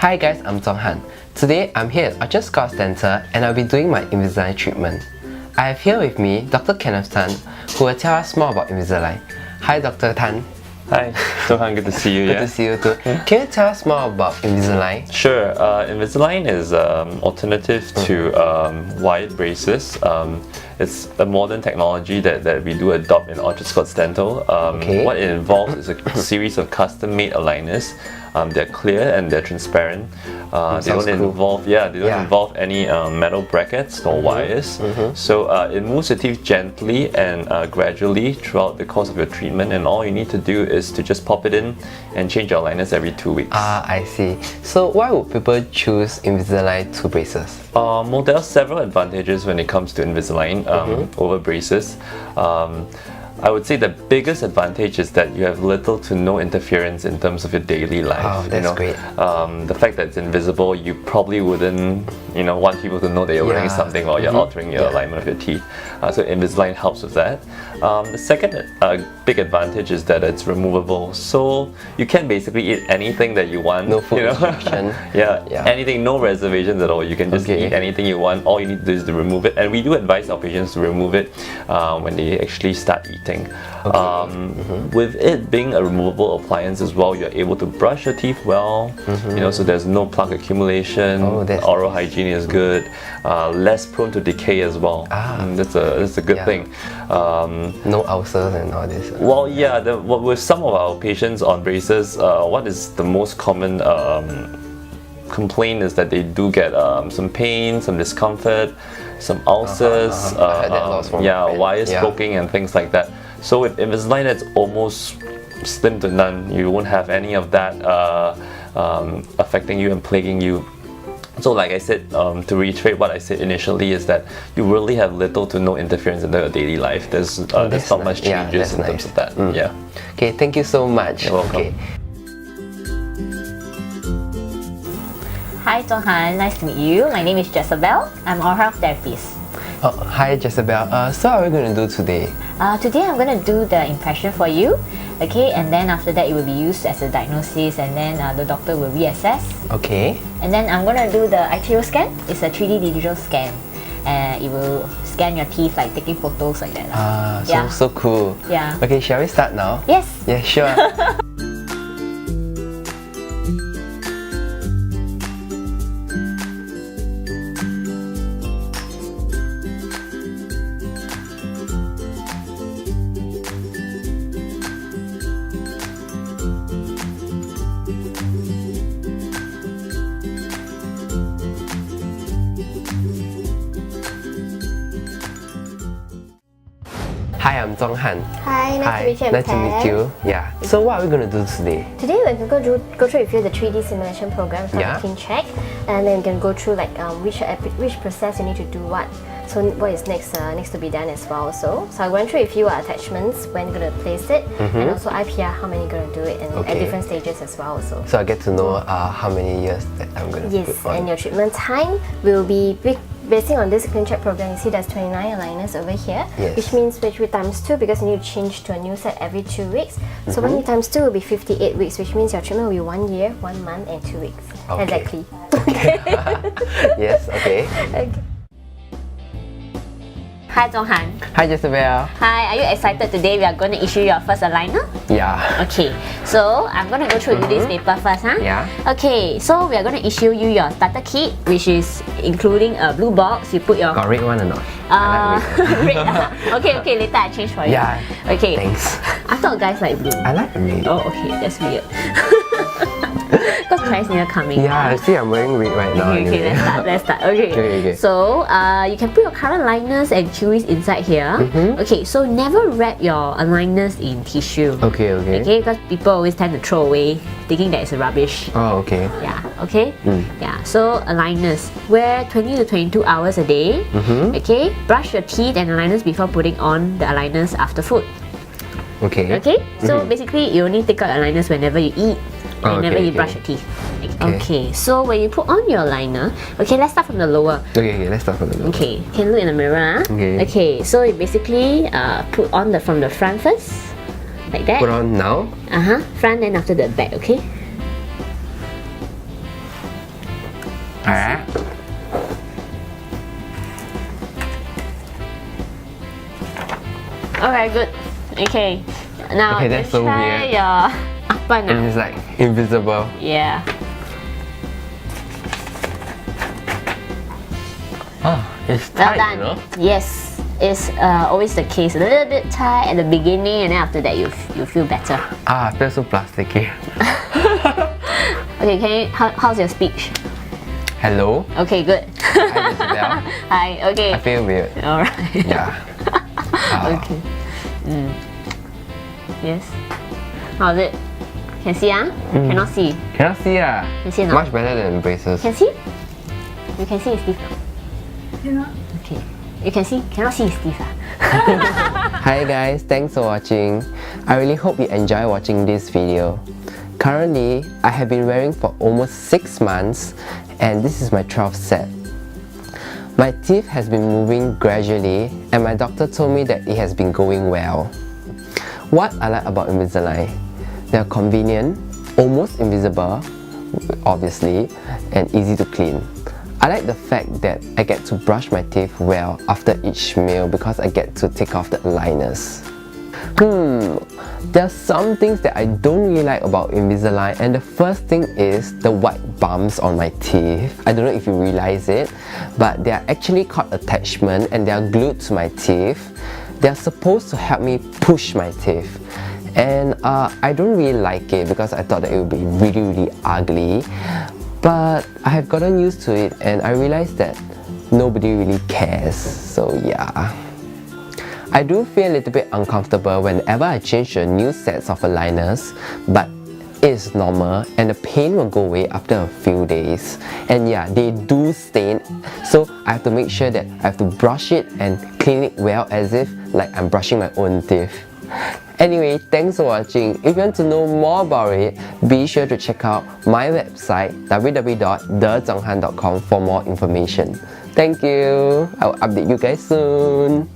Hi guys, I'm Han. Today I'm here at Orchard Scott Center and I'll be doing my Invisalign treatment. I have here with me Dr. Kenneth Tan, who will tell us more about Invisalign. Hi Dr. Tan. Hi, Han, good to see you. Good to see you too. Can you tell us more about Invisalign? Sure. Invisalign is alternative to wired braces. It's a modern technology that we do adopt in Orchard Scott Dental. What it involves is a series of custom-made aligners. They're clear and they're transparent. They don't involve any metal brackets nor wires. So it moves the teeth gently and gradually throughout the course of your treatment, and all you need to do is to just pop it in and change your aligners every 2 weeks. I see. So why would people choose Invisalign to braces? Well, there are several advantages when it comes to Invisalign over braces. I would say the biggest advantage is that you have little to no interference in terms of your daily life. Oh, that's great. The fact that it's invisible, you probably wouldn't want people to know that you're wearing something while you're altering your alignment of your teeth. So Invisalign helps with that. The second big advantage is that it's removable. So you can basically eat anything that you want. No food restriction. Anything, no reservations at all. You can just eat anything you want. All you need to do is to remove it. And we do advise our patients to remove it when they actually start eating. With it being a removable appliance as well, you're able to brush your teeth well. So there's no plaque accumulation. Oral hygiene is good. Less prone to decay as well. That's a good thing. No ulcers and all this. Well, yeah. With some of our patients on braces, what is the most common complaint is that they do get some pain, some discomfort, some ulcers, wires poking and things like that. So with Invisalign, it's almost slim to none. You won't have any of that affecting you and plaguing you. So like I said, to reiterate what I said initially, is that you really have little to no interference in your daily life. There's not much changes in terms of that. Okay, thank you so much. You're welcome. Hi Han, nice to meet you. My name is Jezebel. I'm an oral health therapist. Hi Jezebel. So what are we going to do today? Today I'm going to do the impression for you. Okay, and then after that it will be used as a diagnosis, and then the doctor will reassess. Okay. And then I'm going to do the iTero scan. It's a 3D digital scan. It will scan your teeth, like taking photos like that. So cool. Yeah. Okay, shall we start now? Yes. Yeah, sure. Hi, I'm Han. Hi, nice to meet you. Nice to meet you. Yeah. So what are we going to do today? Today we're going to go through with you the 3D simulation program for the Teen Check, and then we're going to go through like which process you need to do what. So what is next to be done as well. So I went through with you attachments, when you're going to place it, and also IPR, how many you're going to do it, and at different stages as well. So I get to know how many years that I'm going to put on. And your treatment time will be basing on this Clean Check program. You see there's 29 aligners over here, which means which we times 2, because you need to change to a new set every 2 weeks. So when you times 2 will be 58 weeks, which means your treatment will be 1 year, 1 month and 2 weeks. Exactly. Yes, okay. Hi Han. Hi Jezebel. Hi, are you excited? Today we are going to issue your first aligner? Yeah. Okay, so I'm going to go through this paper first, huh? Yeah. Okay, so we are going to issue you your starter kit, which is including a blue box. You put your... Got red one or not? Red. Okay, later I change for you. Yeah. Okay. Thanks. I thought guys like blue. I like red. Oh, okay, that's weird. Because Chinese New Year coming. Yeah, see I'm wearing red right now. Okay, let's start. Okay. So you can put your current liners and chewies inside here. Okay, so never wrap your aligners in tissue. Okay. Okay, because people always tend to throw away thinking that it's rubbish. Oh, okay. Yeah, okay? Yeah, so aligners. Wear 20 to 22 hours a day. Okay, brush your teeth and aligners before putting on the aligners after food. Okay. Okay, so basically you only take out aligners whenever you eat. Whenever you brush your teeth. Okay, so when you put on your liner, okay, let's start from the lower. Okay, let's start from the lower. Okay, you can look in the mirror. Okay, so you basically put on from the front first, like that. Put on now? Front, then after the back, okay? Alright. Alright, good. Okay. Now Okay, let's that's so try weird. your upper And now. it's like invisible. Yeah. Oh, it's Well tight, done. you know? Yes. It's always the case. A little bit tight at the beginning, and then after that you feel better. Ah, I feel so plasticky. Okay, how's your speech? Hello? Okay, good. Hi, Isabel. Hi. Okay. I feel weird. All right. Yeah. Okay. Yes. How's it? Can see Cannot see. Cannot see ah. Can see now? Much better than braces. Can see? You can see it's teeth now. Yeah. Okay. You can see? Cannot see his teeth. Hi guys, thanks for watching. I really hope you enjoy watching this video. Currently, I have been wearing for almost 6 months and this is my 12th set. My teeth has been moving gradually and my doctor told me that it has been going well. What I like about Invisalign, they are convenient, almost invisible, obviously, and easy to clean. I like the fact that I get to brush my teeth well after each meal because I get to take off the aligners. There are some things that I don't really like about Invisalign, and the first thing is the white bumps on my teeth. I don't know if you realize it, but they are actually called attachment and they are glued to my teeth. They are supposed to help me push my teeth. And I don't really like it because I thought that it would be really ugly. But I have gotten used to it and I realized that nobody really cares, so yeah. I do feel a little bit uncomfortable whenever I change to new sets of aligners, but it's normal and the pain will go away after a few days. And yeah, they do stain, so I have to make sure that I have to brush it and clean it well as if like I'm brushing my own teeth. Anyway, thanks for watching. If you want to know more about it, be sure to check out my website www.thezonghan.com for more information. Thank you. I'll update you guys soon.